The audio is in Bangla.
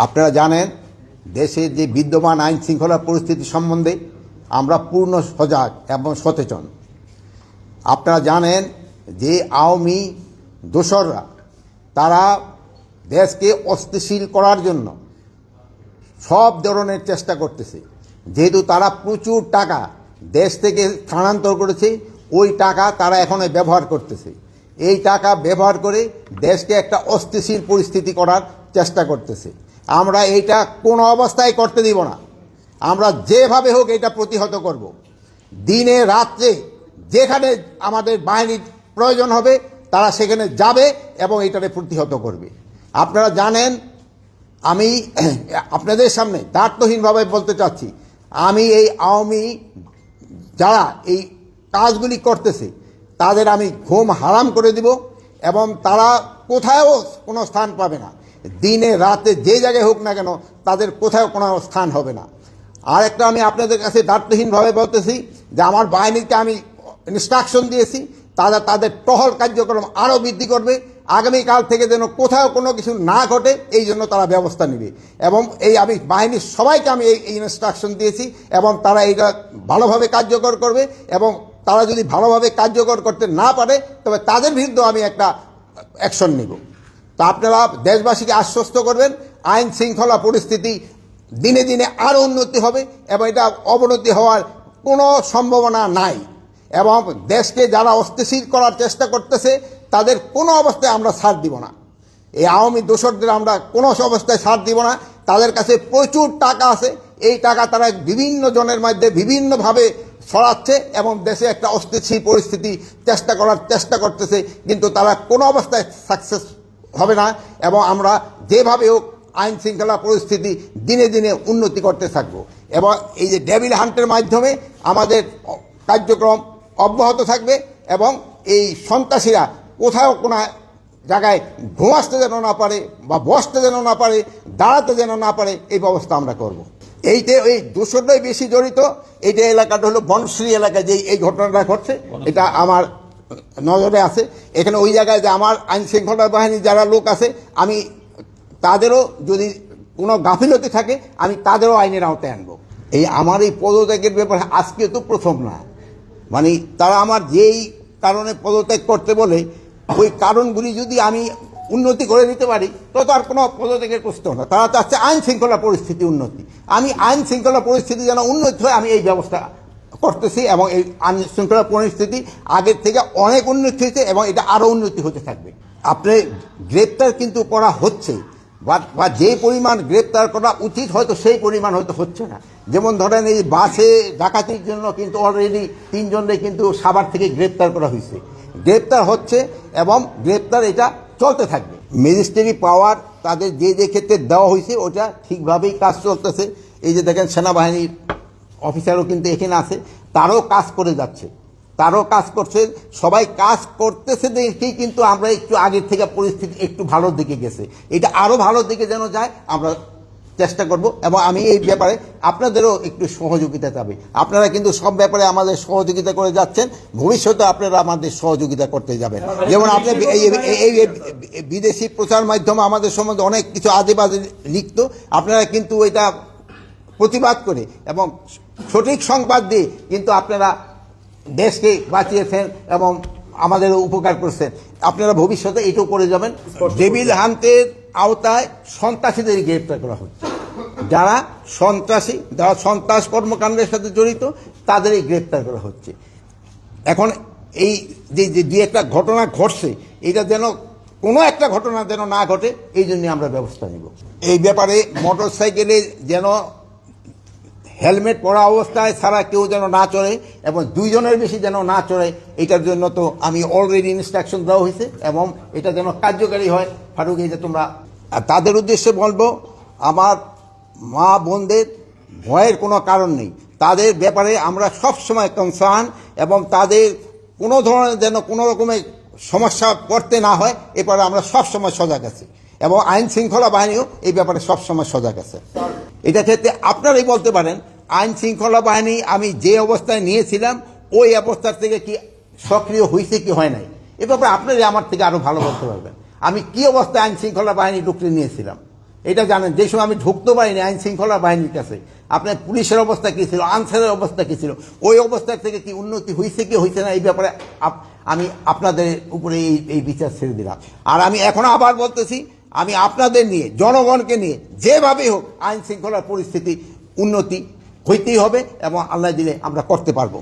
আপনারা জানেন দেশে যে বিদ্যমান আইন শৃঙ্খলা পরিস্থিতি সম্বন্ধে আমরা পূর্ণ সজাগ এবং সচেতন। আপনারা জানেন যে আওয়ামী দোসররা তারা দেশকে অস্থিতিশীল করার জন্য সব ধরনের চেষ্টা করতেছে। যেহেতু তারা প্রচুর টাকা দেশ থেকে স্থানান্তর করেছে, ওই টাকা তারা এখন ব্যবহার করতেছে। এই টাকা ব্যবহার করে দেশকে একটা অস্থিতিশীল পরিস্থিতি করার চেষ্টা করতেছে। আমরা এইটা কোনো অবস্থায় করতে দিব না। আমরা যেভাবে হোক এটা প্রতিহত করব। দিনে রাত্রে যেখানে আমাদের বাহিনীর প্রয়োজন হবে তারা সেখানে যাবে এবং এটাকে প্রতিহত করবে। আপনারা জানেন, আমি আপনাদের সামনে দায়িত্বহীনভাবে বলতে চাচ্ছি, আমি এই আওয়ামী যারা এই কাজগুলি করতেছে তাদের আমি ঘুম হারাম করে দিব এবং তারা কোথাও কোনো স্থান পাবে না। দিনে রাতে যে জায়গায় হোক না কেন তাদের কোথাও কোনো স্থান হবে না। আর একটা আমি আপনাদের কাছে দায়িত্বহীনভাবে বলতেছি যে আমার বাহিনীকে আমি ইনস্ট্রাকশন দিয়েছি, তারা তাদের টহল কার্যক্রম আরও বৃদ্ধি করবে। আগামীকাল থেকে যেন কোথাও কোনো কিছু না ঘটে এই জন্য তারা ব্যবস্থা নেবে। এবং আমি বাহিনীর সবাইকে আমি এই ইনস্ট্রাকশন দিয়েছি এবং তারা এইটা ভালোভাবে কার্যকর করবে। এবং তারা যদি ভালোভাবে কার্যকর করতে না পারে তবে তাদের বিরুদ্ধে আমি একটা অ্যাকশন নেব। তা আপনারা দেশবাসীকে আশ্বস্ত করবেন, আইন শৃঙ্খলা পরিস্থিতি দিনে দিনে আরও উন্নতি হবে এবং এটা অবনতি হওয়ার কোনো সম্ভাবনা নাই। এবং দেশকে যারা অস্থিতিশীল করার চেষ্টা করতেছে তাদের কোনো অবস্থায় আমরা ছাড় দিব না। এই আওয়ামী দোসরদের আমরা কোনো অবস্থায় ছাড় দিব না। তাদের কাছে প্রচুর টাকা আছে, এই টাকা তারা বিভিন্ন জনের মধ্যে বিভিন্নভাবে ছড়াচ্ছে এবং দেশে একটা অস্থিতিশীল পরিস্থিতি চেষ্টা করতেছে, কিন্তু তারা কোনো অবস্থায় সাকসেস হবে না। এবং আমরা যেভাবে হোক আইন শৃঙ্খলা পরিস্থিতি দিনে দিনে উন্নতি করতে থাকবো। এবং এই যে ডেভিল হান্টের মাধ্যমে আমাদের কার্যক্রম অব্যাহত থাকবে এবং এই সন্ত্রাসীরা কোথাও কোনো জায়গায় ঘুমাসতে যেন না পারে বা বসতে যেন না পারে, দাঁড়াতে যেন না পারে, এই ব্যবস্থা আমরা করব। এইতে ওই দোসরটাই বেশি জড়িত। এইটা এলাকাটা হলো বনশ্রী এলাকায় যে এই ঘটনাটা ঘটছে, এটা আমার নজরে আছে। এখানে ওই জায়গায় যে আমার আইন শৃঙ্খলা বাহিনীর যারা লোক আছে, আমি তাদেরও যদি কোনো গাফিলতি থাকে আমি তাদেরও আইনের আওতায় আনবো। এই আমার এই পদত্যাগের ব্যাপারে আজকে তো প্রথম না, মানে তারা আমার যেই কারণে পদত্যাগ করতে বলে ওই কারণগুলি যদি আমি উন্নতি করে দিতে পারি তত আর কোনো পদত্যাগের প্রশ্ন না। তারা চাচ্ছে আইন শৃঙ্খলা পরিস্থিতি উন্নতি। আমি আইন শৃঙ্খলা পরিস্থিতি যেন উন্নতি হয় আমি এই ব্যবস্থা করতেছি এবং এই আইন শৃঙ্খলা পরিস্থিতি আগের থেকে অনেক উন্নতি হয়েছে এবং এটা আরও উন্নতি হতে থাকবে। আপনি গ্রেপ্তার কিন্তু করা হচ্ছে, বা যে পরিমাণ গ্রেপ্তার করা উচিত হয়তো সেই পরিমাণ হয়তো হচ্ছে না। যেমন ধরেন এই বাসে ডাকাতির জন্য কিন্তু অলরেডি 3 জনকে কিন্তু সাভার থেকে গ্রেপ্তার করা হয়েছে, গ্রেপ্তার হচ্ছে এবং গ্রেপ্তার এটা চলতে থাকবে। ম্যাজিস্ট্রেরি পাওয়ার তাদের যে ক্ষেত্রে দেওয়া হয়েছে ওটা ঠিকভাবেই কাজ চলতেছে। এই যে দেখেন সেনাবাহিনীর অফিসারও কিন্তু এখানে আছে, তারও কাজ করে যাচ্ছে, তারও কাজ করছে, সবাই কাজ করতেছে দেখেই কিন্তু আমরা একটু আগের থেকে পরিস্থিতি একটু ভালোর দিকে গেছে। এটা আরও ভালোর দিকে যেন যায় আমরা চেষ্টা করব। এবং আমি এই ব্যাপারে আপনাদেরও একটু সহযোগিতা চাই। আপনারা কিন্তু সব ব্যাপারে আমাদের সহযোগিতা করে যাচ্ছেন, ভবিষ্যতে আপনারা আমাদের সহযোগিতা করতে যাবেন। যেমন আপনি এই বিদেশি প্রচার মাধ্যমে আমাদের সম্বন্ধে অনেক কিছু আজে বাজে লিখত, আপনারা কিন্তু এটা প্রতিবাদ করে এবং সঠিক সংবাদ দিয়ে কিন্তু আপনারা দেশকে বাঁচিয়েছেন এবং আমাদের উপকার করছেন। আপনারা ভবিষ্যতে এটাও করে যাবেন। ডেভিল হান্টের আওতায় সন্ত্রাসীদের গ্রেপ্তার করা হচ্ছে, যারা সন্ত্রাসী, যারা সন্ত্রাস কর্মকাণ্ডের সাথে জড়িত তাদেরই গ্রেপ্তার করা হচ্ছে। এখন এই যে দু একটা ঘটনা ঘটছে এটা যেন কোনো একটা ঘটনা যেন না ঘটে এই জন্য আমরা ব্যবস্থা নেব। এই ব্যাপারে মোটর সাইকেলে যেন হেলমেট পরা অবস্থায় ছাড়া কেউ যেন না চড়ে এবং 2 জনের বেশি যেন না চড়ে, এটার জন্য তো আমি অলরেডি ইনস্ট্রাকশন দেওয়া হয়েছে এবং এটা যেন কার্যকারী হয়। ফারুক, এই যে তোমরা তাদের উদ্দেশ্যে বলবো, আমার মা বোনদের ভয়ের কোনো কারণ নেই। তাদের ব্যাপারে আমরা সব সময় কনসার্ন এবং তাদের কোনো ধরনের যেন কোনো রকমের সমস্যা করতে না হয় এরপরে আমরা সব সময় সজাগ আছি এবং আইন শৃঙ্খলা বাহিনীও এই ব্যাপারে সবসময় সজাগ আছে। এটা ক্ষেত্রে আপনারাই বলতে পারেন আইন শৃঙ্খলা বাহিনী আমি যে অবস্থায় নিয়েছিলাম ওই অবস্থার থেকে কি সক্রিয় হয়েছে কি হয় নাই, এ ব্যাপারে আপনারাই আমার থেকে আরও ভালো বলতে পারবেন। আমি কি অবস্থায় আইন শৃঙ্খলা বাহিনী ঢুকতে নিয়েছিলাম এটা জানেন, যে সময় আমি ঢুকতে পারিনি আইন শৃঙ্খলা বাহিনীর কাছে, আপনার পুলিশের অবস্থা কী ছিল, আনসারের অবস্থা কী ছিল, ওই অবস্থা থেকে কি উন্নতি হয়েছে কি হয়েছে না, এই ব্যাপারে আমি আপনাদের উপরে এই বিচার ছেড়ে দিলাম। আর আমি এখন আবার বলতেছি, আমি আপনাদের নিয়ে, জনগণকে নিয়ে যেভাবে হোক আইন শৃঙ্খলার পরিস্থিতি উন্নতি হইতেই হবে এবং আল্লাহ দিলে আমরা করতে পারবো।